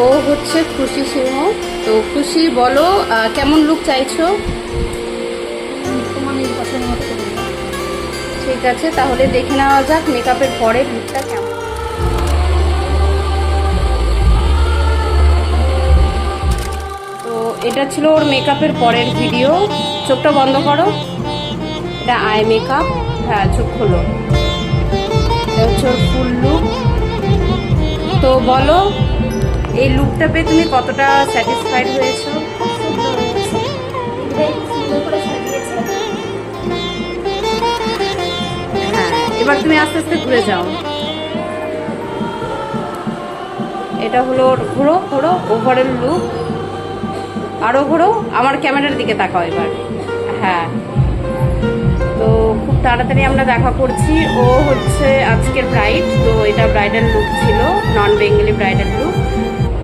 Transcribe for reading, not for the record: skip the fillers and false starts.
ও হচ্ছে খুশি সিংহ। তো খুশি বলো, কেমন লুক চাইছো? তোমার পছন্দ মতো। ঠিক আছে, তাহলে দেখে নেওয়া যাক মেকআপের পরে লুকটা কেমন। তো এটা ছিল ওর মেকআপের পরের ভিডিও। চোখটা বন্ধ করো, এটা আই মেকআপ। হ্যাঁ, চোখ খোলো। এটা হচ্ছে ওর ফুল লুক। তো বলো, এই লুকটা পেয়ে তুমি কতটা স্যাটিসফাইড হয়েছো? হ্যাঁ, এবার তুমি আস্তে আস্তে ঘুরে যাও। এটা হলো ওর, ঘুরো ঘুরো, ওভারঅল লুক। আরো ঘুরো, আমার ক্যামেরার দিকে তাকাও এবার। হ্যাঁ, তো খুব তাড়াতাড়ি আমরা দেখা করছি। ও হচ্ছে আজকের ব্রাইড, তো এটা ব্রাইডাল লুক ছিল, নন বেঙ্গলি ব্রাইডাল লুক।